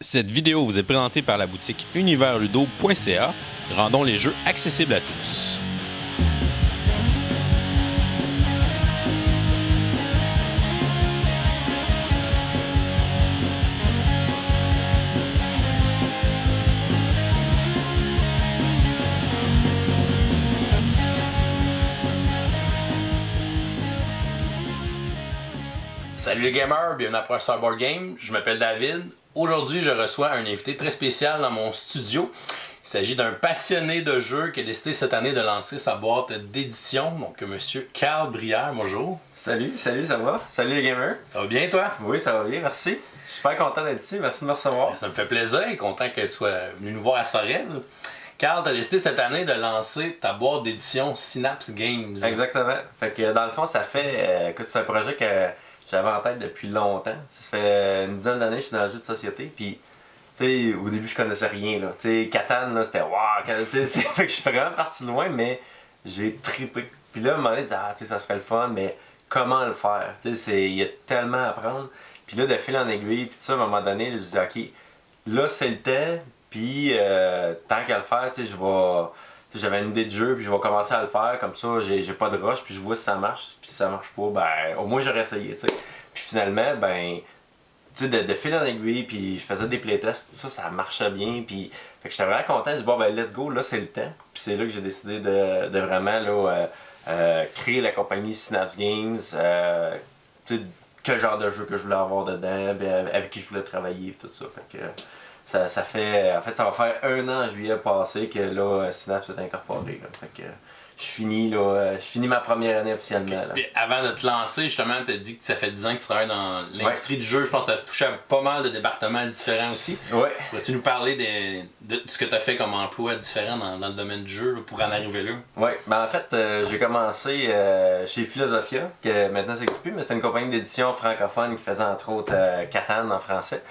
Cette vidéo vous est présentée par la boutique universludo.ca. Rendons les jeux accessibles à tous. Salut les gamers, bienvenue à Professeur Board Game. Je m'appelle David. Aujourd'hui, je reçois un invité très spécial dans mon studio. Il s'agit d'un passionné de jeux qui a décidé cette année de lancer sa boîte d'édition. Donc, monsieur Carl Brière, bonjour. Salut, ça va? Salut les gamers. Ça va bien, toi? Oui, ça va bien, merci. Je suis super content d'être ici, merci de me recevoir. Ça me fait plaisir et content que tu sois venu nous voir à Sorel. Carl, tu as décidé cette année de lancer ta boîte d'édition Synapse Games. Exactement. Fait que dans le fond, ça fait. Écoute, c'est un projet que j'avais en tête depuis longtemps. Ça fait une dizaine d'années que je suis dans le jeu de société. Puis, tu sais, au début, je connaissais rien. Là. Tu sais, Catan, là, c'était waouh! Fait que je suis vraiment parti loin, mais j'ai trippé. Puis là, à un moment donné, je disais, ah, tu sais, ça serait le fun, mais comment le faire? Tu sais, il y a tellement à apprendre. Puis là, de fil en aiguille, puis tout ça, à un moment donné, je disais, ok, là, c'est le temps, puis tant qu'à le faire, tu sais, je vais. J'avais une idée de jeu, puis je vais commencer à le faire, comme ça, j'ai pas de rush, puis je vois si ça marche, puis si ça marche pas, ben, au moins j'aurais essayé, tu sais. Puis finalement, ben, tu sais, de fil en aiguille, puis je faisais des playtests, tout ça, ça marchait bien, puis fait que j'étais vraiment content, je dis bon, ben, let's go, là, c'est le temps. Puis c'est là que j'ai décidé de vraiment, là, créer la compagnie Synapse Games, tu sais, quel genre de jeu que je voulais avoir dedans, ben, avec qui je voulais travailler, tout ça, fait que. Ça fait. En fait, ça va faire un an en juillet passé que là, Synapse est incorporé. Là. Fait que je finis ma première année officiellement. Okay. Puis avant de te lancer, justement, tu as dit que ça fait 10 ans que tu travailles dans l'industrie du jeu. Je pense que tu as touché à pas mal de départements différents aussi. Ouais. Pourrais-tu nous parler de ce que tu as fait comme emploi différent dans le domaine du jeu là, pour en arriver là? Oui, ben en fait, j'ai commencé chez Philosophia, que maintenant ça n'existe plus, mais c'est une compagnie d'édition francophone qui faisait entre autres Catan en français.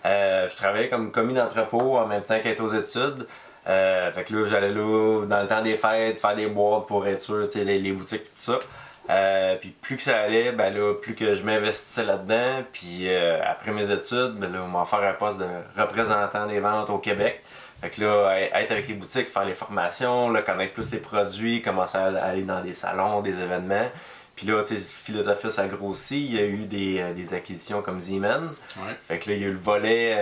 Je travaillais comme commis d'entrepôt en même temps qu'être aux études. Fait que là, j'allais là, dans le temps des fêtes, faire des boîtes pour être sûr, tu sais, les boutiques et tout ça. Puis plus que ça allait, ben là, plus que je m'investissais là-dedans. Puis après mes études, ben là, on m'a offert un poste de représentant des ventes au Québec. Fait que là, être avec les boutiques, faire les formations, là, connaître plus les produits, commencer à aller dans des salons, des événements. Puis là, tu sais, Philosophia, ça grossit. Il y a eu des acquisitions comme Z-Man. Ouais. Fait que là, il y a eu le volet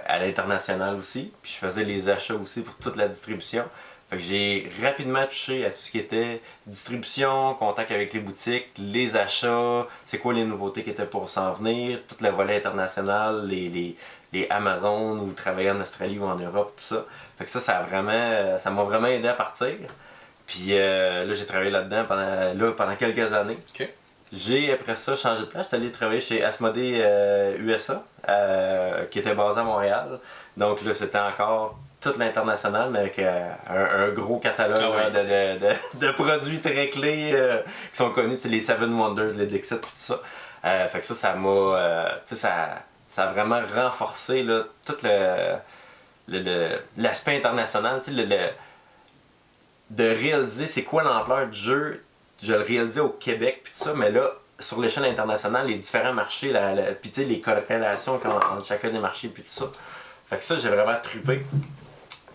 à l'international aussi. Puis je faisais les achats aussi pour toute la distribution. Fait que j'ai rapidement touché à tout ce qui était distribution, contact avec les boutiques, les achats, c'est quoi les nouveautés qui étaient pour s'en venir, tout le volet international, les Amazon ou travailler en Australie ou en Europe, tout ça. Fait que ça m'a vraiment aidé à partir. Puis là, j'ai travaillé là-dedans pendant quelques années. Okay. J'ai, après ça, changé de place. J'étais allé travailler chez Asmodée USA, qui était basé à Montréal. Donc là, c'était encore tout l'international, mais avec un gros catalogue de produits très clés qui sont connus, les Seven Wonders, les Dixit, tout ça. Fait que ça m'a... ça a vraiment renforcé là, tout l'aspect international, de réaliser c'est quoi l'ampleur du jeu. Je le réalisais au Québec puis tout ça, mais là, sur l'échelle internationale, les différents marchés, puis les corrélations entre chacun des marchés puis tout ça. Fait que ça, j'ai vraiment trippé.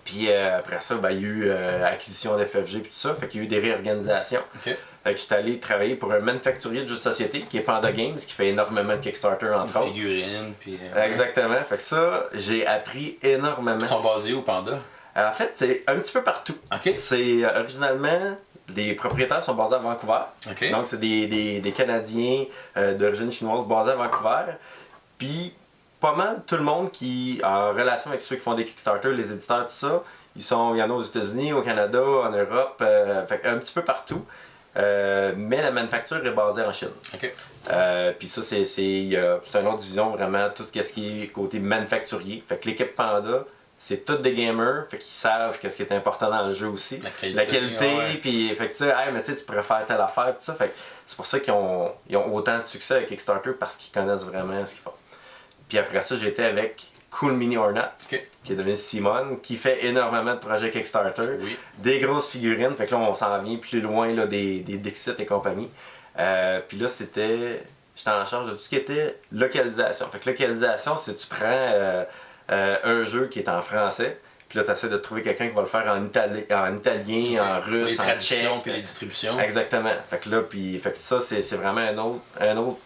Puis après ça, ben, il y a eu acquisition d'FFG puis tout ça, fait qu'il y a eu des réorganisations. Okay. Fait que j'étais allé travailler pour un manufacturier de jeux de société qui est Panda Games, qui fait énormément de Kickstarter entre autres. Figurines, puis... Exactement. Fait que ça, j'ai appris énormément. Ils sont basés où, Panda? En fait, c'est un petit peu partout. Okay. C'est originalement, les propriétaires sont basés à Vancouver. Okay. Donc, c'est des Canadiens d'origine chinoise basés à Vancouver. Puis, pas mal tout le monde qui en relation avec ceux qui font des Kickstarter, les éditeurs, tout ça, il y en a aux États-Unis, au Canada, en Europe, fait un petit peu partout. Mais la manufacture est basée en Chine. Okay. Puis ça, c'est une autre division vraiment, tout ce qui est côté manufacturier. Fait que l'équipe Panda, c'est tous des gamers, fait qu'ils savent qu'est-ce qui est important dans le jeu aussi. La qualité, ouais. Puis fait que tu sais, hey, mais tu préfères telle affaire, tout ça. Fait que c'est pour ça qu'ils ont autant de succès avec Kickstarter parce qu'ils connaissent vraiment ce qu'ils font. Puis après ça, j'étais avec Cool Mini or Not, Okay. qui est devenu Simone, qui fait énormément de projets Kickstarter, Oui. des grosses figurines, fait que là on s'en vient plus loin là, des Dixit et compagnie. Puis là j'étais en charge de tout ce qui était localisation. Fait que localisation, c'est tu prends un jeu qui est en français. Puis là, tu essaies de trouver quelqu'un qui va le faire en italien, en russe, les en traductions tchèque. puis les distributions. Exactement. Fait que là, fait que ça, c'est vraiment un autre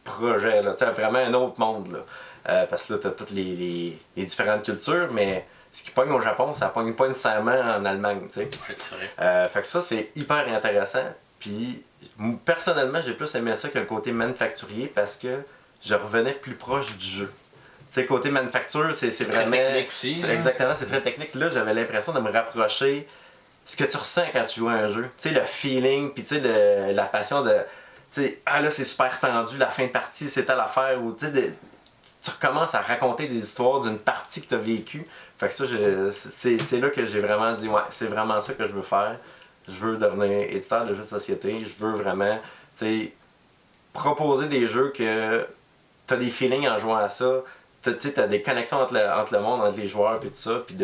projet, là. Tu sais, vraiment un autre monde, là. Parce que là, tu as toutes les différentes cultures, mais ce qui pogne au Japon, ça pogne pas nécessairement en Allemagne, tu sais. Ouais, c'est vrai. Fait que ça, c'est hyper intéressant. Puis, personnellement, j'ai plus aimé ça que le côté manufacturier parce que je revenais plus proche du jeu. Tu sais, côté manufacture, c'est vraiment... très technique aussi. Exactement, c'est très technique. Là, j'avais l'impression de me rapprocher ce que tu ressens quand tu joues à un jeu. Tu sais, le feeling, puis tu sais, la passion de... Tu sais, ah là, c'est super tendu, la fin de partie, c'est telle affaire. Ou tu sais, tu recommences à raconter des histoires d'une partie que tu as vécue. Fait que ça, c'est là que j'ai vraiment dit, ouais, c'est vraiment ça que je veux faire. Je veux devenir éditeur de jeux de société. Je veux vraiment, tu sais, proposer des jeux que tu as des feelings en jouant à ça. Tu as des connexions entre le monde, entre les joueurs, puis tout ça. Puis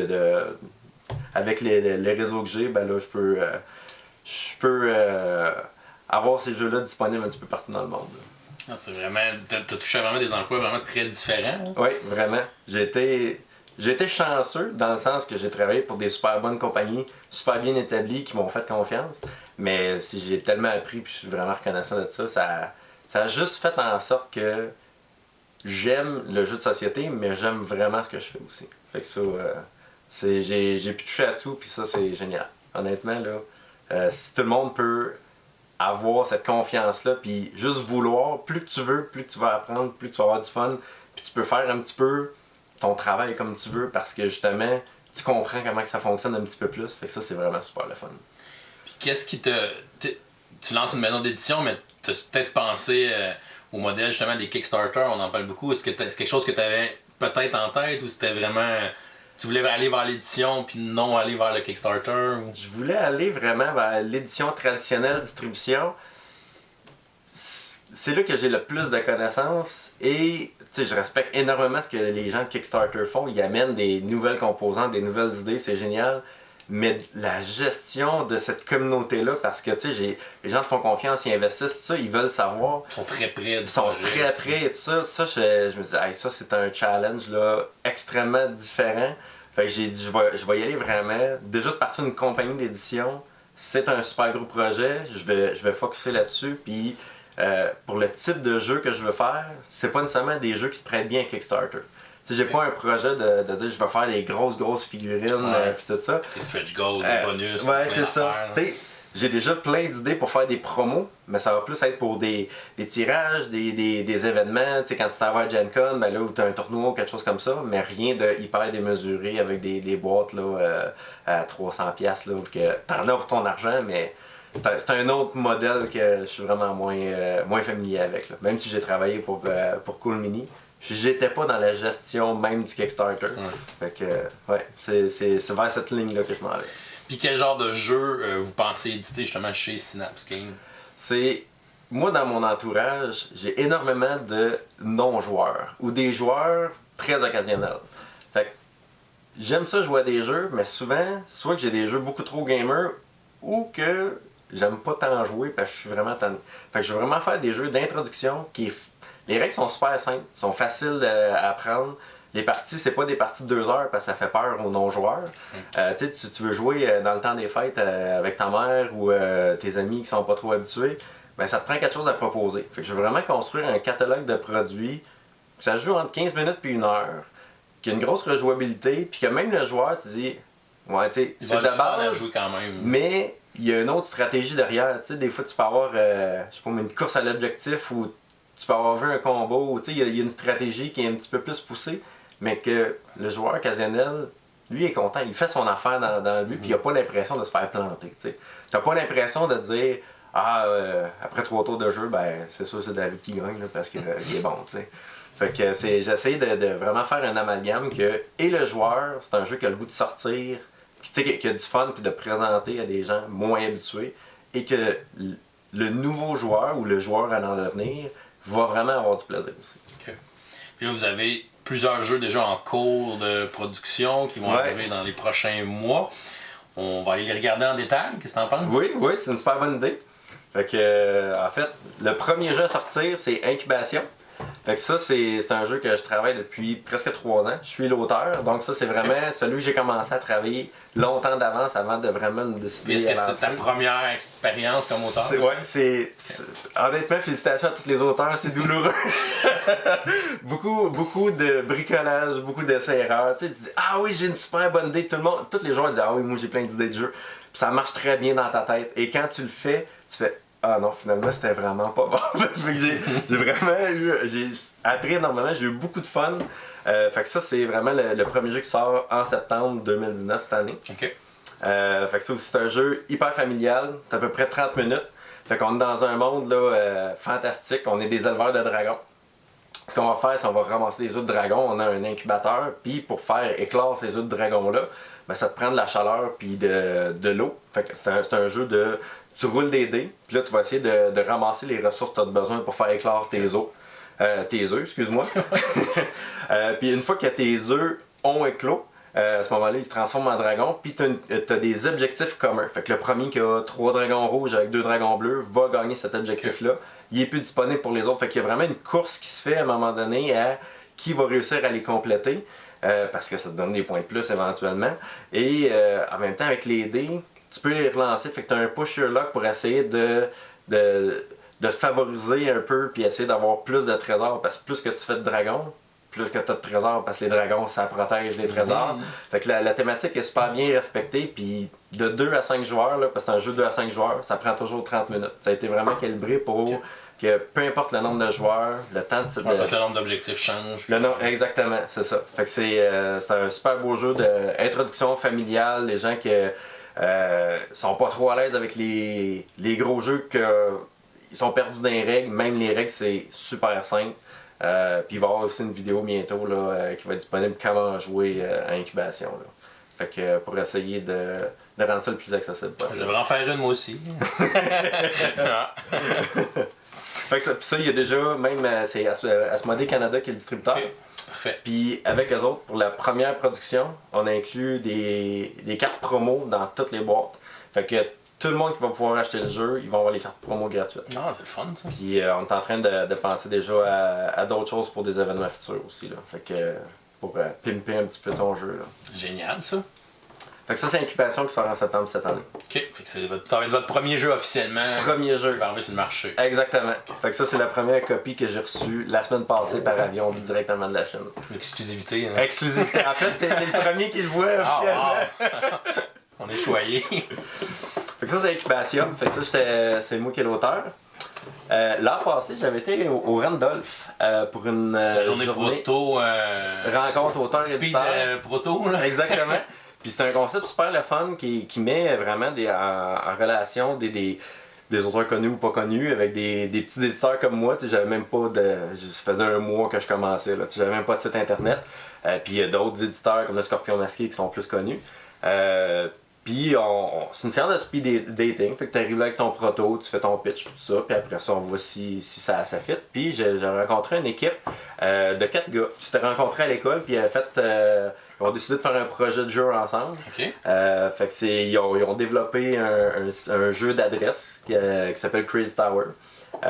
avec les réseaux que j'ai, ben là, je peux avoir ces jeux-là disponibles un petit peu partout dans le monde. Ah, c'est vraiment... T'as touché à vraiment des emplois vraiment très différents. Hein? Oui, vraiment. J'ai été chanceux dans le sens que j'ai travaillé pour des super bonnes compagnies, super bien établies, qui m'ont fait confiance. Mais si j'ai tellement appris, puis je suis vraiment reconnaissant de ça, ça a juste fait en sorte que j'aime le jeu de société, mais j'aime vraiment ce que je fais aussi. Fait que ça, j'ai pu toucher à tout, puis ça, c'est génial. Honnêtement, là, si tout le monde peut avoir cette confiance-là, puis juste vouloir, plus que tu veux, plus que tu vas apprendre, plus que tu vas avoir du fun, puis tu peux faire un petit peu ton travail comme tu veux, parce que justement, tu comprends comment que ça fonctionne un petit peu plus. Fait que ça, c'est vraiment super le fun. Puis qu'est-ce qui te... Tu lances une maison d'édition, mais tu as peut-être pensé au modèle justement des Kickstarter, on en parle beaucoup. Est-ce que c'est quelque chose que tu avais peut-être en tête ou c'était vraiment... Tu voulais aller vers l'édition puis non aller vers le Kickstarter? Ou... Je voulais aller vraiment vers l'édition traditionnelle, distribution. C'est là que j'ai le plus de connaissances et je respecte énormément ce que les gens de Kickstarter font. Ils amènent des nouvelles composantes, des nouvelles idées, c'est génial. Mais la gestion de cette communauté-là, parce que les gens te font confiance, ils investissent, tout ça, ils veulent savoir. Ils sont très près du Ils sont projet, très près et tout ça. Ça, je me dis, hey, ça c'est un challenge là, extrêmement différent. Fait que j'ai dit, je vais y aller vraiment. Déjà de partir d'une compagnie d'édition, c'est un super gros projet. Je vais focusser là-dessus. Puis pour le type de jeu que je veux faire, c'est pas nécessairement des jeux qui se prêtent bien à Kickstarter. J'ai pas un projet de dire je vais faire des grosses figurines pis tout ça. Des stretch goals, des bonus. Ouais, c'est ça. J'ai déjà plein d'idées pour faire des promos, mais ça va plus être pour des tirages, des événements. Quand tu t'en vas à Gen Con, ben là où tu as un tournoi ou quelque chose comme ça, mais rien de hyper démesuré avec des boîtes là, à 300$, là, que t'en as pour ton argent, mais c'est un autre modèle que je suis vraiment moins familier avec. Là. Même si j'ai travaillé pour Cool Mini. J'étais pas dans la gestion même du Kickstarter. Fait que, ouais, c'est vers cette ligne-là que je m'en vais. Puis quel genre de jeu vous pensez éditer justement chez Synapse Games? Moi, dans mon entourage, j'ai énormément de non-joueurs ou des joueurs très occasionnels. Fait que j'aime ça jouer à des jeux, mais souvent, soit que j'ai des jeux beaucoup trop gamers ou que j'aime pas tant jouer parce que je suis vraiment tanné. Fait que je veux vraiment faire des jeux d'introduction qui les règles sont super simples, sont faciles à apprendre. Les parties, c'est pas des parties de 2 heures parce que ça fait peur aux non-joueurs. Tu veux jouer dans le temps des fêtes avec ta mère ou tes amis qui sont pas trop habitués, ben ça te prend quelque chose à proposer. Fait que je veux vraiment construire un catalogue de produits que ça se joue entre 15 minutes puis 1 heure, qui a une grosse rejouabilité, puis que même le joueur, tu dis, ouais, tu sais, c'est de base, jouer quand même. Mais il y a une autre stratégie derrière. Des fois, tu peux avoir, je sais pas, une course à l'objectif ou tu peux avoir vu un combo, il y a une stratégie qui est un petit peu plus poussée, mais que le joueur occasionnel, lui, est content, il fait son affaire dans le but, puis il n'a pas l'impression de se faire planter. Tu n'as pas l'impression de dire, après 3 tours de jeu, ben c'est sûr c'est David qui gagne, là, parce qu'il est bon. T'sais. Fait que j'essaie de vraiment faire un amalgame que, et le joueur, c'est un jeu qui a le goût de sortir, qui a du fun, puis de présenter à des gens moins habitués, et que le nouveau joueur ou le joueur à l'en devenir va vraiment avoir du plaisir aussi. Okay. Puis là, vous avez plusieurs jeux déjà en cours de production qui vont arriver dans les prochains mois. On va aller les regarder en détail. Qu'est-ce que tu en penses? Oui, c'est une super bonne idée. Fait que, en fait, le premier jeu à sortir, c'est Incubation. Fait que ça, c'est un jeu que je travaille depuis presque 3 ans. Je suis l'auteur, donc ça, c'est vraiment celui que j'ai commencé à travailler longtemps d'avance avant de vraiment me décider. Est-ce que c'est ta première expérience comme auteur? Honnêtement, félicitations à tous les auteurs, c'est douloureux. beaucoup de bricolage, beaucoup d'essais-erreurs. Tu dis, ah oui, j'ai une super bonne idée. Tous les joueurs disent, ah oui, moi j'ai plein d'idées de jeu. Puis ça marche très bien dans ta tête. Et quand tu le fais, tu fais, ah non, finalement, c'était vraiment pas bon. j'ai vraiment eu. J'ai appris énormément, j'ai eu beaucoup de fun. Fait que ça, c'est vraiment le premier jeu qui sort en septembre 2019 cette année. OK. Fait que ça aussi, c'est un jeu hyper familial, c'est à peu près 30 minutes. Fait qu'on est dans un monde là, fantastique, on est des éleveurs de dragons. Ce qu'on va faire, c'est qu'on va ramasser des œufs de dragon, on a un incubateur, puis pour faire éclore ces œufs de dragon-là, ben, ça te prend de la chaleur puis de l'eau. Fait que c'est un jeu de... Tu roules des dés, puis là tu vas essayer de ramasser les ressources que tu as besoin pour faire éclore tes œufs, excuse-moi. Puis une fois que tes œufs ont éclos, à ce moment-là, ils se transforment en dragons, puis tu as des objectifs communs. Fait que le premier qui a 3 dragons rouges avec 2 dragons bleus va gagner cet objectif-là. Il est plus disponible pour les autres. Fait qu'il y a vraiment une course qui se fait à un moment donné à qui va réussir à les compléter, parce que ça te donne des points de plus éventuellement. Et en même temps, avec les dés, tu peux les relancer. Fait que tu as un push your luck pour essayer de te favoriser un peu, puis essayer d'avoir plus de trésors, parce que plus que tu fais de dragons, plus que tu as de trésors, parce que les dragons, ça protège les trésors. Fait que la thématique est super bien respectée, puis de 2 à 5 joueurs, là, parce que c'est un jeu de 2 à 5 joueurs, ça prend toujours 30 minutes. Ça a été vraiment calibré pour que peu importe le nombre de joueurs, le temps de... Parce que le nombre d'objectifs change. Exactement, c'est ça. Fait que c'est un super beau jeu d'introduction familiale, les gens qui sont pas trop à l'aise avec les gros jeux, ils sont perdus dans les règles, même les règles, c'est super simple. Puis il va y avoir aussi une vidéo bientôt là, qui va être disponible comment jouer à Incubation. Là. Fait que pour essayer de rendre ça le plus accessible possible. Je devrais en faire une moi aussi. Fait que ça, il y a déjà, même c'est Asmodée Canada qui est le distributeur. Okay. Parfait. Puis avec eux autres, pour la première production, on inclut des cartes promo dans toutes les boîtes. Fait que tout le monde qui va pouvoir acheter le jeu, ils vont avoir les cartes promo gratuites. Ah, c'est le fun ça. Puis on est en train de penser déjà à d'autres choses pour des événements futurs aussi. Là. Fait que pour pimper un petit peu ton jeu. Là. Génial ça. Fait que ça, c'est Incubation qui sort en septembre cette année. OK. Fait que ça va être votre premier jeu officiellement. Premier jeu. Qui va arriver sur le marché. Exactement. Fait que ça, c'est la première copie que j'ai reçue la semaine passée par avion directement de la Chine. L'exclusivité. Hein? Exclusivité. En fait, t'es le premier qui le voit officiellement. Wow. On est choyés. Fait que ça, c'est Incubation. Fait que ça, c'est moi qui est l'auteur. L'an passé, j'avais été au Randolph pour une journée proto. Rencontre auteur-éditeur. Speed proto, là. Exactement. Puis c'est un concept super le fun qui met vraiment en relation des auteurs connus ou pas connus avec des petits éditeurs comme moi. J'avais même pas ça faisait un mois que je commençais. J'avais même pas de site internet. Puis il y a d'autres éditeurs comme le Scorpion Masqué qui sont plus connus. Puis c'est une séance de speed dating, fait que tu arrives là avec ton proto, tu fais ton pitch tout ça, puis après ça on voit si ça fit. Puis j'ai rencontré une équipe de 4 gars. Je t'ai rencontré à l'école, puis ils ont décidé de faire un projet de jeu ensemble. Okay. Fait que ils ont développé un jeu d'adresse qui s'appelle Crazy Tower.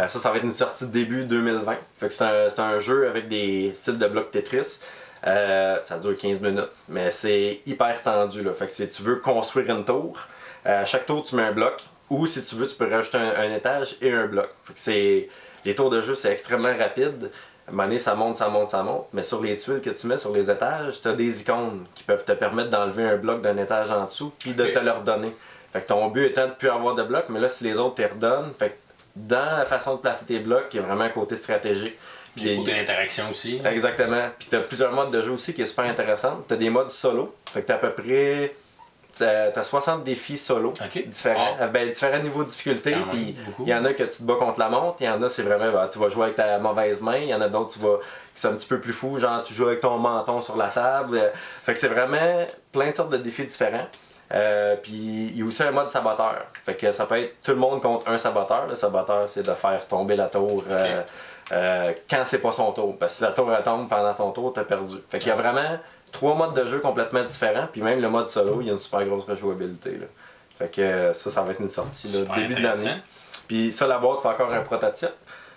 Ça va être une sortie de début 2020. Fait que c'est un jeu avec des styles de blocs Tetris. Ça dure 15 minutes, mais c'est hyper tendu. Là. Fait que si tu veux construire une tour, chaque tour tu mets un bloc, ou si tu veux, tu peux rajouter un étage et un bloc. Fait que les tours de jeu, c'est extrêmement rapide. À un moment donné, ça monte, mais sur les tuiles que tu mets sur les étages, tu as des icônes qui peuvent te permettre d'enlever un bloc d'un étage en dessous, puis de te le redonner. Fait que ton but étant de ne plus avoir de blocs, mais là, si les autres te redonnent, fait que dans la façon de placer tes blocs, il y a vraiment un côté stratégique. Puis il y a beaucoup d'interaction aussi. Exactement. Puis tu as plusieurs modes de jeu aussi qui est super intéressant. Tu as des modes solo. Fait que tu as à peu près t'as 60 défis solo différents. Différents niveaux de difficulté. Puis il y en a que tu te bats contre la montre. Il y en a, c'est vraiment, tu vas jouer avec ta mauvaise main. Il y en a d'autres qui sont un petit peu plus fous. Genre, tu joues avec ton menton sur la table. Fait que c'est vraiment plein de sortes de défis différents. Puis il y a aussi un mode saboteur. Fait que ça peut être tout le monde contre un saboteur. Le saboteur, c'est de faire tomber la tour. Quand c'est pas son tour. Parce que si la tour elle tombe pendant ton tour, t'as perdu. Fait qu'il y a vraiment 3 modes de jeu complètement différents. Puis même le mode solo, il y a une super grosse rejouabilité. Là. Fait que ça va être une sortie là, début de l'année. Puis ça, la boîte, c'est encore un prototype.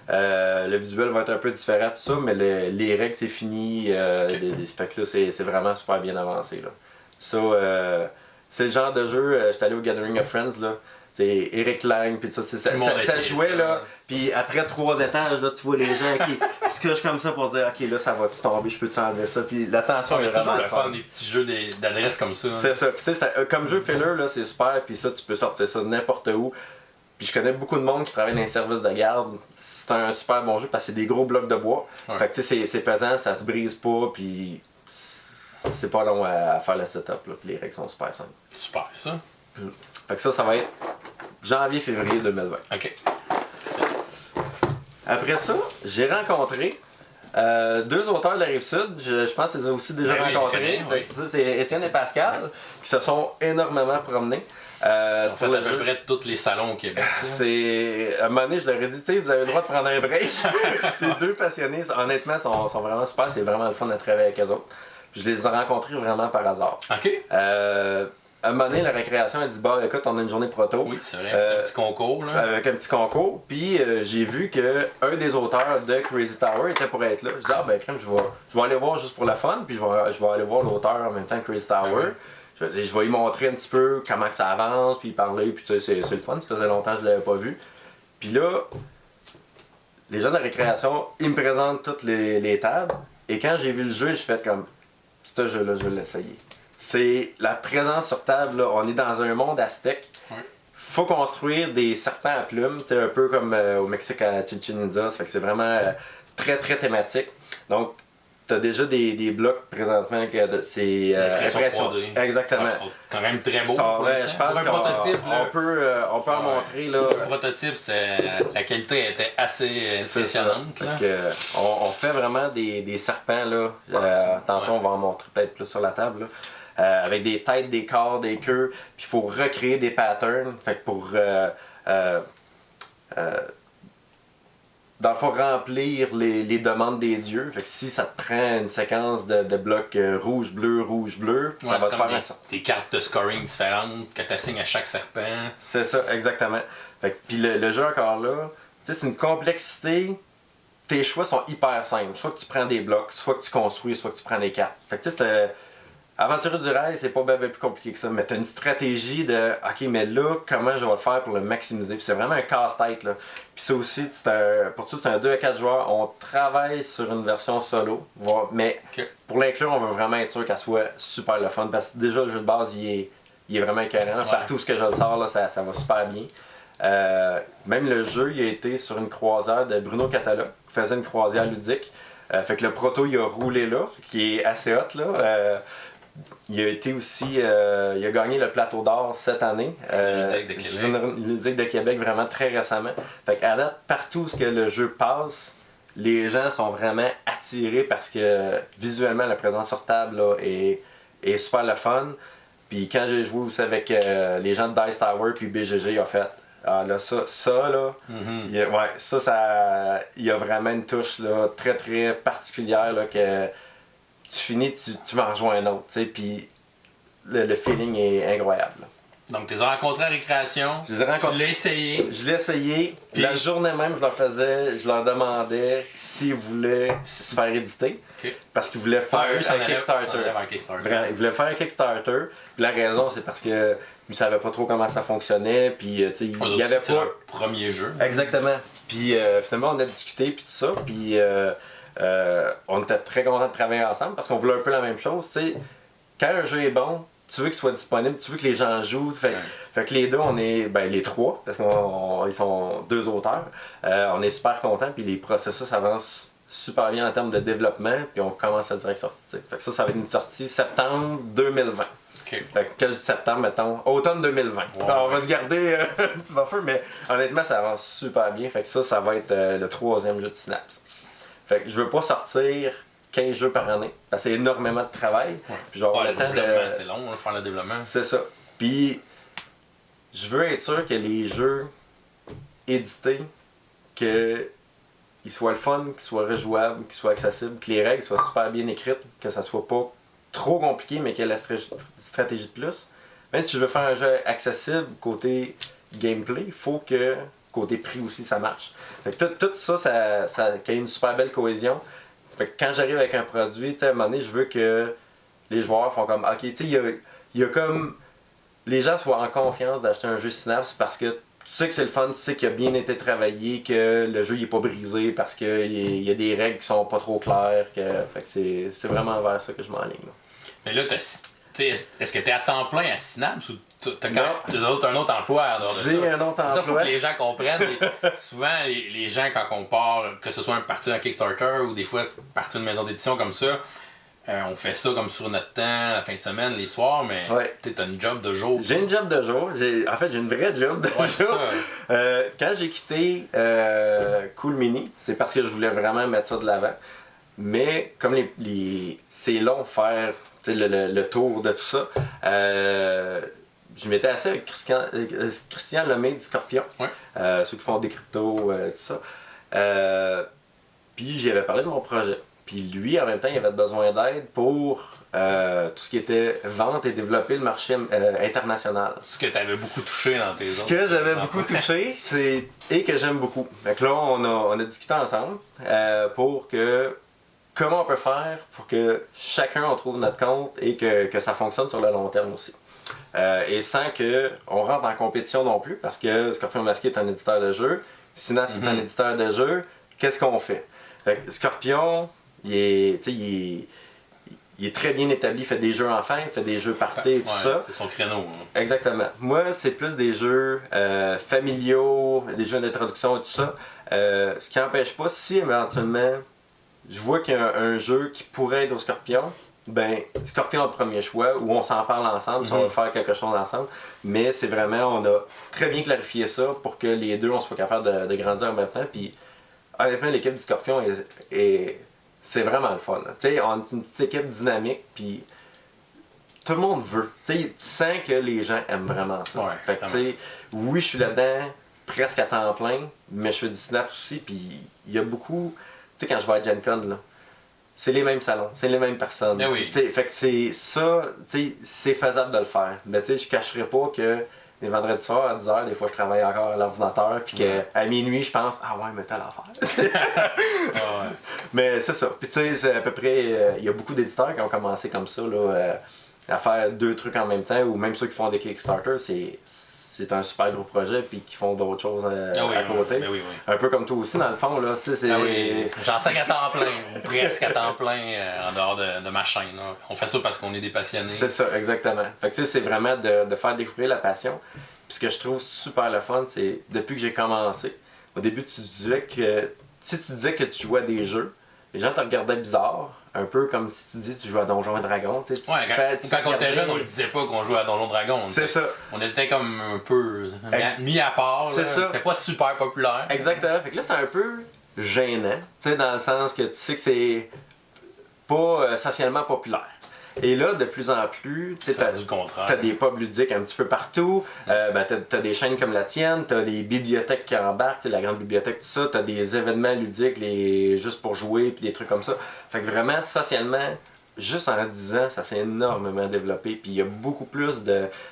Le visuel va être un peu différent, tout ça, mais les règles, c'est fini. Fait que là, c'est vraiment super bien avancé. Là. Ça, c'est le genre de jeu, j'étais allé au Gathering of Friends, là. C'est Eric Lang, puis ça jouait, là. Puis après 3 étages, là, tu vois les gens qui se cochent comme ça pour dire, ok, là, ça va-tu tomber, je peux-tu enlever ça. Puis l'attention est vraiment le fun des petits jeux d'adresse comme ça. C'est ça. Puis tu sais, comme jeu filler, là, c'est super. Puis ça, tu peux sortir ça n'importe où. Puis je connais beaucoup de monde qui travaille dans les services de garde. C'est un super bon jeu parce que c'est des gros blocs de bois. Ouais. Fait que tu sais, c'est pesant, ça se brise pas. Puis c'est pas long à faire le setup. Là, puis les règles sont super simples. Super, ça. Fait que ça va être janvier-février 2020. OK. Après ça, j'ai rencontré 2 auteurs de la Rive-Sud. Je pense que tu les as aussi déjà rencontrés. Oui. C'est Étienne et Pascal qui se sont énormément promenés. On fait à peu près tous les salons au Québec. À un moment donné, je leur ai dit, tu sais, vous avez le droit de prendre un break. Ces 2 passionnés, honnêtement, sont vraiment super. C'est vraiment le fun de travailler avec eux autres. Puis je les ai rencontrés vraiment par hasard. OK. À un moment donné, la récréation a dit bah écoute, on a une journée proto. Oui, c'est vrai, avec un petit concours. Là. Avec un petit concours. Puis j'ai vu qu'un des auteurs de Crazy Tower était pour être là. Je dis ben crème, je vais aller voir juste pour le fun, puis je vais aller voir l'auteur en même temps que Crazy Tower. Je vais lui montrer un petit peu comment que ça avance, puis parler, puis tu sais, c'est le fun, ça faisait longtemps que je l'avais pas vu. Puis là, les gens de la récréation, ils me présentent toutes les tables, et quand j'ai vu le jeu, je fais comme, ce jeu-là, je vais l'essayer. C'est la présence sur table, là. On est dans un monde aztèque. Ouais. Faut construire des serpents à plumes, un peu comme au Mexique à Chichen Itza. Ça fait que c'est vraiment très très thématique. Donc, t'as déjà des blocs présentement que c'est impression 3D. Exactement. Ils sont quand même très beaux. Je pense qu'on peut en montrer là. Le prototype, la qualité était assez impressionnante. Là. On fait vraiment des serpents là. Tantôt on va en montrer peut-être plus sur la table. Là. Avec des têtes, des corps, des queues, puis il faut recréer des patterns. Fait que pour dans le fond, remplir les demandes des dieux. Fait que si ça te prend une séquence de blocs rouge, bleu, ça va te faire des cartes de scoring différentes que tu assignes à chaque serpent. C'est ça, exactement. Fait que, puis le jeu encore là, c'est une complexité. Tes choix sont hyper simples. Soit que tu prends des blocs, soit que tu construis, soit que tu prends des cartes. Fait que tu sais, Aventurer du rail, c'est pas bien plus compliqué que ça, mais t'as une stratégie de OK, mais là, comment je vais le faire pour le maximiser? Puis c'est vraiment un casse-tête. Là. Puis ça aussi, pour ça, c'est un 2 à 4 joueurs. On travaille sur une version solo, mais pour l'inclure, on veut vraiment être sûr qu'elle soit super le fun. Parce que déjà, le jeu de base, il est vraiment écœurant. Ouais. Partout ce que je le sors, là, ça va super bien. Même le jeu, il a été sur une croisière de Bruno Catala, qui faisait une croisière ludique. Fait que le proto, il a roulé là, qui est assez hot. Là. Il a été aussi, il a gagné le Plateau d'or cette année. Ludique de Québec, vraiment très récemment. Fait qu'à date, partout où le jeu passe, les gens sont vraiment attirés parce que visuellement, la présence sur table là, est super le fun. Puis quand j'ai joué aussi avec les gens de Dice Tower puis BGG, ils ont fait là, ça là, il y a vraiment une touche là, très très particulière là, que tu finis, tu vas en rejoindre un autre, tu sais, puis le feeling est incroyable. Là. Donc, tu les as rencontrés à Récréation, tu l'as essayé. Je l'ai essayé, puis la journée même, je leur demandais s'ils voulaient se faire éditer, parce qu'ils voulaient faire un Kickstarter. Ils voulaient faire un Kickstarter, puis la raison, c'est parce que ils savaient pas trop comment ça fonctionnait, puis tu sais, il y avait pas... leur premier jeu. Exactement. Puis finalement, on a discuté, puis tout ça, puis... on était très contents de travailler ensemble parce qu'on voulait un peu la même chose. T'sais. Quand un jeu est bon, tu veux qu'il soit disponible, tu veux que les gens jouent. Fait que les deux, on est. Ben, les trois, parce qu'ils sont 2 auteurs, on est super contents, puis les processus avancent super bien en termes de développement, puis on commence la direction artistique. Fait que ça va être une sortie septembre 2020. Fait que quand je dis septembre, mettons, automne 2020. Wow. Alors, on va se garder un petit buffer, mais honnêtement, ça avance super bien. Fait que ça va être le 3e jeu de Synapse. Fait que je veux pas sortir 15 jeux par année, parce que c'est énormément de travail. Ouais. Puis je vais avoir le temps de... C'est long, faire le développement. C'est ça. Puis je veux être sûr que les jeux édités, qu'ils soient le fun, qu'ils soient rejouables, qu'ils soient accessibles, que les règles soient super bien écrites, que ça soit pas trop compliqué, mais qu'il y ait la stratégie de plus. Même si je veux faire un jeu accessible côté gameplay, il faut que côté prix aussi, ça marche. Fait que tout ça, ça crée une super belle cohésion. Fait que quand j'arrive avec un produit, à un moment donné, je veux que les joueurs font comme, ok, tu sais, il y a comme, les gens soient en confiance d'acheter un jeu Synapse parce que tu sais que c'est le fun, tu sais qu'il a bien été travaillé, que le jeu il est pas brisé parce qu'il y a des règles qui sont pas trop claires. Fait que c'est vraiment vers ça que je m'enligne. Mais là, est-ce que tu es à temps plein à Synapse ou t'as un autre emploi en dehors de ça? J'ai un autre emploi. Ça, faut que les gens comprennent. Souvent, les gens, quand on part, que ce soit un parti d'un Kickstarter ou des fois partir d'une maison d'édition comme ça, on fait ça comme sur notre temps, la fin de semaine, les soirs, mais t'as une job de jour. J'ai une job de jour. En fait, j'ai une vraie job de jour. C'est ça. Quand j'ai quitté Cool Mini, c'est parce que je voulais vraiment mettre ça de l'avant. Mais comme c'est long faire le tour de tout ça, je m'étais assis avec Christian Lemay du Scorpion, ceux qui font des cryptos, tout ça. Puis j'y avais parlé de mon projet. Puis lui, en même temps, il avait besoin d'aide pour tout ce qui était vente et développer le marché international. Ce que tu avais beaucoup touché dans tes Ce que j'avais beaucoup touché, et que j'aime beaucoup. Donc là, on a discuté ensemble pour que comment on peut faire pour que chacun on trouve notre compte et que ça fonctionne sur le long terme aussi. Et sans qu'on rentre en compétition non plus, parce que Scorpion Masqué est un éditeur de jeux, Synapse est un éditeur de jeux, qu'est-ce qu'on fait? Fait que Scorpion, il est très bien établi, il fait des jeux enfants, il fait des jeux party et tout ça. C'est son créneau. Hein. Exactement. Moi, c'est plus des jeux familiaux, des jeux d'introduction et tout ça. Ce qui n'empêche pas, si éventuellement je vois qu'il y a un jeu qui pourrait être au Scorpion, ben Scorpion a le premier choix, où on s'en parle ensemble, si on veut faire quelque chose ensemble. Mais c'est vraiment, on a très bien clarifié ça pour que les deux, on soit capable de grandir en même temps. Puis honnêtement, l'équipe du Scorpion, c'est vraiment le fun. Tu sais, on est une petite équipe dynamique, puis tout le monde veut. Tu sens que les gens aiment vraiment ça. Fait que, tu sais, oui, je suis là-dedans presque à temps plein, mais je fais du Synapse aussi, puis il y a beaucoup... Tu sais, quand je vais à Gen Con, là, c'est les mêmes salons, c'est les mêmes personnes. Fait que c'est ça, c'est faisable de le faire. Mais tu sais, je cacherai pas que les vendredis soirs à 10h, des fois je travaille encore à l'ordinateur, puis qu'à minuit, je pense, ah ouais, mais t'as l'affaire. Mais c'est ça. Puis tu sais, c'est à peu près, il y a beaucoup d'éditeurs qui ont commencé comme ça, là, à faire deux trucs en même temps, ou même ceux qui font des Kickstarter, c'est un super gros projet puis qui font d'autres choses à côté. Un peu comme toi aussi dans le fond là, tu sais c'est j'enseigne à temps plein, ou presque à temps plein en dehors de ma chaîne. Là. On fait ça parce qu'on est des passionnés. C'est ça, exactement. Fait que tu sais c'est vraiment de faire découvrir la passion. Puis ce que je trouve super le fun, c'est depuis que j'ai commencé, au début tu disais que si tu disais que tu jouais à des jeux, les gens te regardaient bizarre. Un peu comme si tu dis tu joues à Donjons et Dragons. Quand on était jeune, on ne disait pas qu'on jouait à Donjons et Dragons. C'est ça. On était comme un peu mis à part. C'était pas super populaire. Exactement. Fait que là, c'est un peu gênant. Dans le sens que tu sais que c'est pas socialement populaire. Et là, de plus en plus, tu as des pubs ludiques un petit peu partout, t'as des chaînes comme la tienne, t'as des bibliothèques qui embarquent, la grande bibliothèque, tout ça, t'as des événements ludiques juste pour jouer, puis des trucs comme ça. Fait que vraiment, socialement, juste en 10 ans, ça s'est énormément développé, puis il y a beaucoup plus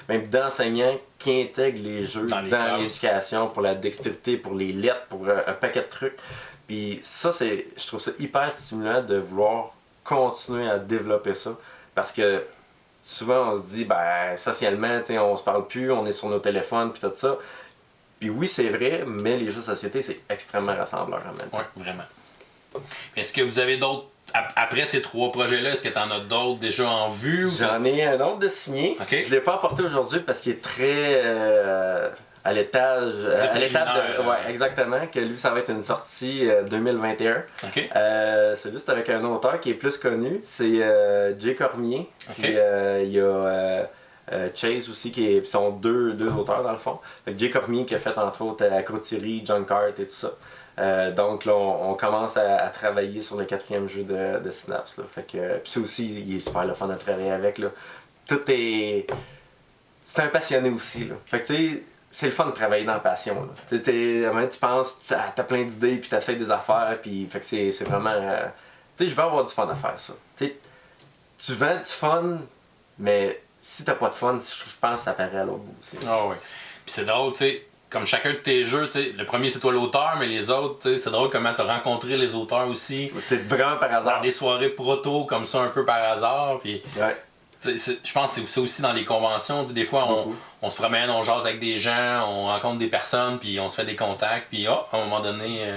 même d'enseignants qui intègrent les jeux dans l'éducation, pour la dextérité, pour les lettres, pour un paquet de trucs. Puis ça, je trouve ça hyper stimulant de vouloir continuer à développer ça. Parce que souvent on se dit, socialement, on se parle plus, on est sur nos téléphones, puis tout ça. Puis oui, c'est vrai, mais les jeux de société, c'est extrêmement rassembleur en même temps. Oui, vraiment. Est-ce que vous avez d'autres, après ces 3 projets-là, est-ce que tu en as d'autres déjà en vue? J'en ai un autre de signé. Je ne l'ai pas apporté aujourd'hui parce qu'il est très à l'étape de... Ouais, exactement, que lui, ça va être une sortie 2021. Celui, c'est avec un auteur qui est plus connu, c'est Jay Cormier. Puis il y a Chase aussi, qui sont deux auteurs dans le fond. Fait que Jay Cormier qui a fait entre autres Acrotiri, Junkart et tout ça. Donc là, on commence à travailler sur le 4e jeu de Synapse. Là. Fait que, puis ça aussi, il est super le fun de travailler avec. Là. C'est un passionné aussi. Là. Fait que tu sais, c'est le fun de travailler dans la passion. Tu penses, t'as plein d'idées, puis t'essayes des affaires, puis fait que c'est vraiment... tu sais, je veux avoir du fun à faire ça. Tu vends du fun, mais si t'as pas de fun, je pense que ça paraît à l'autre bout aussi. Ah oui. Puis c'est drôle, tu sais, comme chacun de tes jeux, tu sais, le premier c'est toi l'auteur, mais les autres, tu sais, c'est drôle comment t'as rencontré les auteurs aussi. C'est vraiment par hasard. Dans des soirées proto comme ça, un peu par hasard. Puis, Ouais. je pense que c'est ça aussi dans les conventions. Des fois, on se promène, on jase avec des gens, on rencontre des personnes, puis on se fait des contacts. Puis, à un moment donné,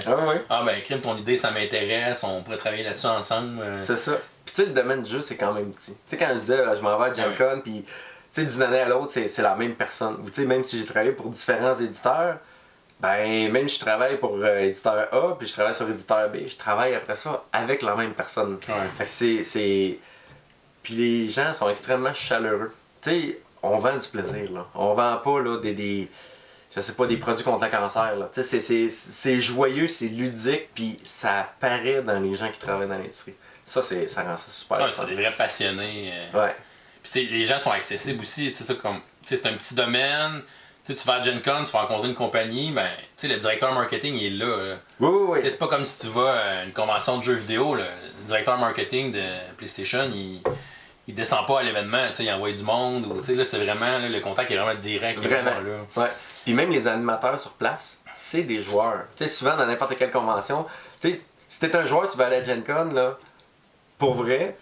ben, crime, ton idée, ça m'intéresse, on pourrait travailler là-dessus ensemble. C'est ça. Puis, tu sais, le domaine du jeu, c'est quand même petit. Tu sais, quand je disais, je m'en vais à Gen Con, puis, tu sais, d'une année à l'autre, c'est la même personne. Ou, tu sais, même si j'ai travaillé pour différents éditeurs, ben, même si je travaille pour éditeur A, puis je travaille sur éditeur B, je travaille après ça avec la même personne. Fait que c'est. Puis les gens sont extrêmement chaleureux. Tu sais, on vend du plaisir, là. On vend pas, là, je sais pas, des produits contre le cancer, là. Tu sais, c'est joyeux, c'est ludique, puis ça apparaît dans les gens qui travaillent dans l'industrie. Ça rend ça super. C'est des vrais passionnés. Ouais. Puis les gens sont accessibles aussi. C'est ça comme. C'est un petit domaine. Tu vas à Gen Con, tu vas rencontrer une compagnie, ben, le directeur marketing il est là. Oui. C'est pas comme si tu vas à une convention de jeux vidéo. Là. Le directeur marketing de PlayStation, il descend pas à l'événement, il envoie du monde. Là, c'est vraiment, là, le contact est vraiment direct. Vraiment. Là. Ouais. Puis même les animateurs sur place, c'est des joueurs. Tu sais, souvent dans n'importe quelle convention, tu sais, si t'es un joueur, tu vas aller à Gen Con, là, pour vrai,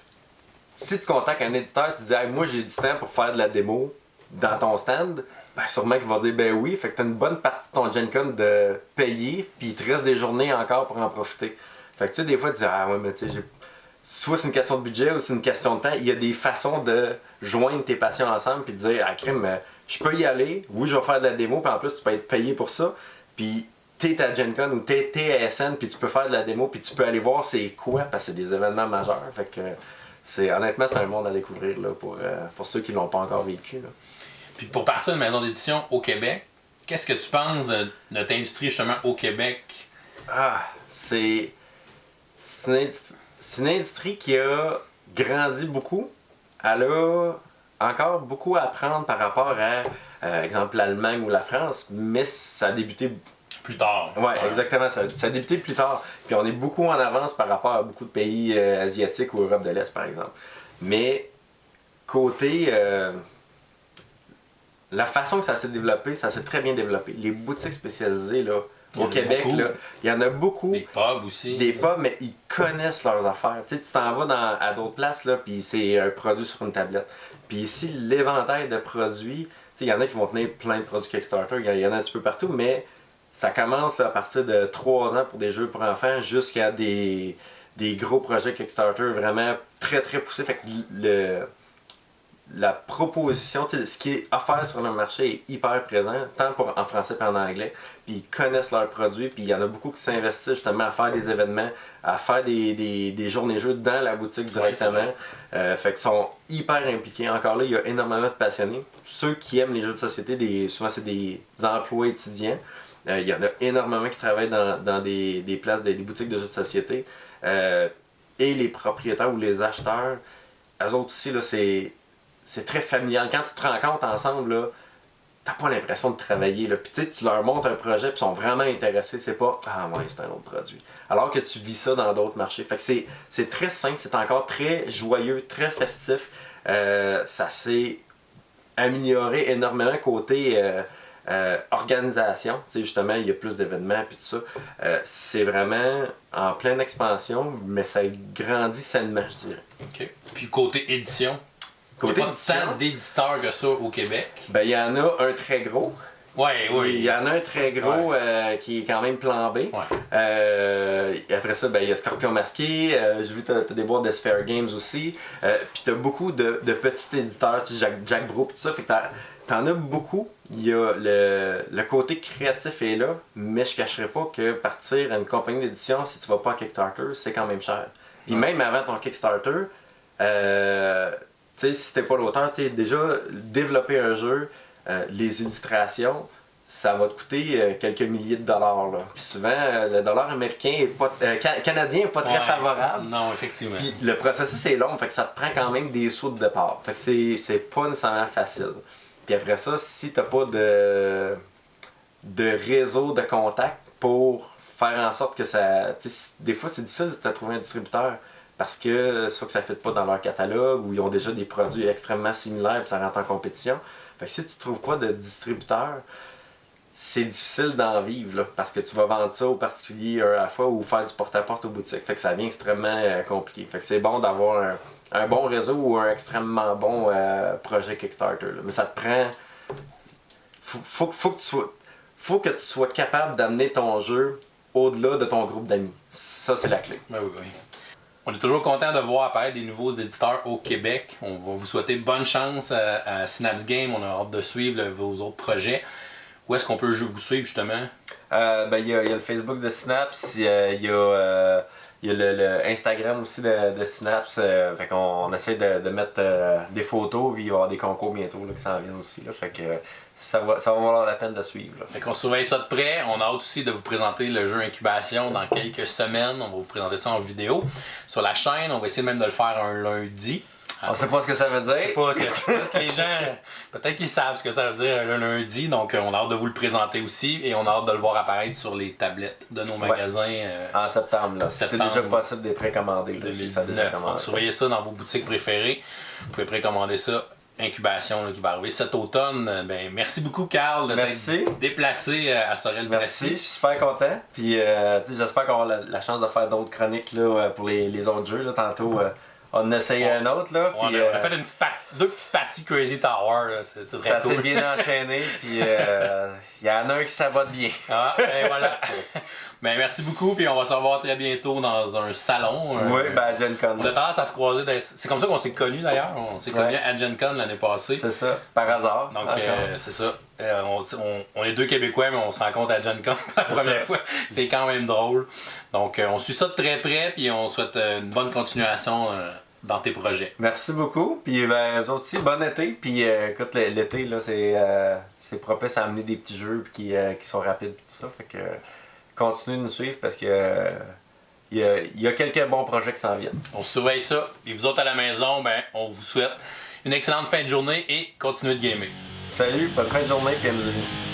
si tu contactes un éditeur, tu dis hey, moi j'ai du temps pour faire de la démo dans ton stand, ben sûrement qu'ils vont dire ben oui, fait que t'as une bonne partie de ton Gen Con de payer, puis il te reste des journées encore pour en profiter. Fait que tu sais, des fois tu dis ah ouais, mais tu sais, soit c'est une question de budget ou c'est une question de temps, il y a des façons de joindre tes passions ensemble puis de dire ah crime, je peux y aller, oui je vais faire de la démo, puis en plus tu peux être payé pour ça, puis t'es à Gen Con ou t'es à SN, puis tu peux faire de la démo, puis tu peux aller voir c'est quoi, parce que c'est des événements majeurs. Fait que honnêtement c'est un monde à découvrir là, pour ceux qui l'ont pas encore vécu. Là. Puis pour partir d'une maison d'édition au Québec, qu'est-ce que tu penses de notre industrie justement au Québec? Ah, c'est une industrie qui a grandi beaucoup. Elle a encore beaucoup à apprendre par rapport à, exemple, l'Allemagne ou la France, mais ça a débuté plus tard. Ouais, exactement. Ça a débuté plus tard. Puis on est beaucoup en avance par rapport à beaucoup de pays asiatiques ou Europe de l'Est, par exemple. Mais côté... la façon que ça s'est développé, ça s'est très bien développé. Les boutiques spécialisées, là, au Québec, là, il y en a beaucoup. Des pubs aussi. Des pubs, mais ils connaissent leurs affaires. Tu sais, tu t'en vas à d'autres places, là, puis c'est un produit sur une tablette. Puis ici, l'éventail de produits, tu sais, il y en a qui vont tenir plein de produits Kickstarter, il y en a un petit peu partout, mais ça commence là, à partir de 3 ans pour des jeux pour enfants jusqu'à des gros projets Kickstarter vraiment très très poussés. Fait que la proposition, ce qui est offert sur le marché est hyper présent, tant en français qu'en anglais. Puis ils connaissent leurs produits, puis il y en a beaucoup qui s'investissent justement à faire des événements, à faire des journées jeux dans la boutique directement. Fait qu'ils sont hyper impliqués. Encore là, il y a énormément de passionnés. Ceux qui aiment les jeux de société, souvent c'est des emplois étudiants. Il y en a énormément qui travaillent dans des places, des boutiques de jeux de société. Et les propriétaires ou les acheteurs, eux autres aussi, là, c'est très familial. Quand tu te rencontres ensemble, là, t'as pas l'impression de travailler. Là. Puis tu leur montres un projet, puis ils sont vraiment intéressés. C'est pas « Ah ouais, c'est un autre produit ». Alors que tu vis ça dans d'autres marchés. Fait que c'est très simple, c'est encore très joyeux, très festif. Ça s'est amélioré énormément côté organisation. Tu sais, justement, il y a plus d'événements, puis tout ça. C'est vraiment en pleine expansion, mais ça grandit sainement, je dirais. OK. Puis côté édition? Côté il n'y a pas tant d'éditeurs que ça au Québec. Ben, il y en a un très gros. Oui. Il y en a un très gros qui est quand même plan B. Après ça, ben, il y a Scorpion Masqué. J'ai vu que tu as des boîtes de Sphere Games aussi. Puis tu as beaucoup de petits éditeurs, tu sais, Jack Bro, tout ça. Fait que t'en as beaucoup. Il y a le côté créatif est là, mais je cacherai pas que partir à une compagnie d'édition, si tu vas pas à Kickstarter, c'est quand même cher. Puis même avant ton Kickstarter, tu sais, si t'es pas l'auteur, tu sais, déjà, développer un jeu, les illustrations, ça va te coûter quelques milliers de dollars. Là. Puis souvent, le dollar américain est pas, canadien n'est pas très favorable. Non, effectivement. Puis le processus est long, fait que ça te prend quand même des sous de départ. Fait que c'est pas nécessairement facile. Puis après ça, si t'as pas de réseau de contact pour faire en sorte que ça... Des fois, c'est difficile de trouver un distributeur. Parce que soit que ça ne fit pas dans leur catalogue ou ils ont déjà des produits extrêmement similaires et ça rentre en compétition. Fait que si tu ne trouves pas de distributeur, c'est difficile d'en vivre là, parce que tu vas vendre ça aux particuliers un à la fois ou faire du porte-à-porte aux boutiques. Fait que ça devient extrêmement compliqué. Fait que c'est bon d'avoir un bon réseau ou un extrêmement bon projet Kickstarter. Là. Mais ça te prend. Faut que tu sois capable d'amener ton jeu au-delà de ton groupe d'amis. Ça, c'est la clé. Oui, oui, oui. On est toujours content de voir apparaître des nouveaux éditeurs au Québec. On va vous souhaiter bonne chance à Synapse Game. On a hâte de suivre vos autres projets. Où est-ce qu'on peut vous suivre justement? Il y a le Facebook de Synapse, il y a le Instagram aussi de Synapse. Fait qu'on essaie de mettre des photos, puis il va y avoir des concours bientôt là, qui s'en viennent aussi. Là, fait que ça va valoir la peine de suivre. Là. Fait qu'on surveille ça de près. On a hâte aussi de vous présenter le jeu Incubation dans quelques semaines. On va vous présenter ça en vidéo sur la chaîne. On va essayer même de le faire un lundi. On sait pas ce que ça veut dire. Je sais pas, peut-être les gens, peut-être qu'ils savent ce que ça veut dire le lundi, donc on a hâte de vous le présenter aussi et on a hâte de le voir apparaître sur les tablettes de nos magasins. En septembre, là. C'est déjà possible de les précommander. 2019. Donc, surveillez ça dans vos boutiques préférées. Vous pouvez précommander ça. Incubation là, qui va arriver cet automne. Ben, merci beaucoup, Carl, de t'être déplacé à Sorel-Tracy. Merci, je suis super content. Puis j'espère qu'on va avoir la chance de faire d'autres chroniques là, pour les autres jeux. Là. Tantôt, on essaye un autre. Là, on puis, a fait deux petites parties Crazy Tower. C'était très cool. Ça s'est bien enchaîné. Puis il y en a un qui sabote bien. Ah, et voilà. Ben, merci beaucoup. Puis on va se revoir très bientôt dans un salon. Oui, à Gen Con. On a tendance à se croiser. C'est comme ça qu'on s'est connus d'ailleurs. On s'est connus à Gen Con l'année passée. C'est ça, par hasard. Donc, c'est ça. On est deux Québécois, mais on se rencontre à Gen Con pour la première fois. C'est quand même drôle. Donc, on suit ça de très près, puis on souhaite une bonne continuation dans tes projets. Merci beaucoup. Puis, vous autres aussi, bon été. Puis, écoute, l'été, là, c'est propice à amener des petits jeux qui sont rapides et tout ça. Fait que, continuez de nous suivre parce que il y a quelques bons projets qui s'en viennent. On surveille ça. Et vous autres à la maison, ben, on vous souhaite une excellente fin de journée et continuez de gamer. Salut, bonne fin de journée et amusez-vous.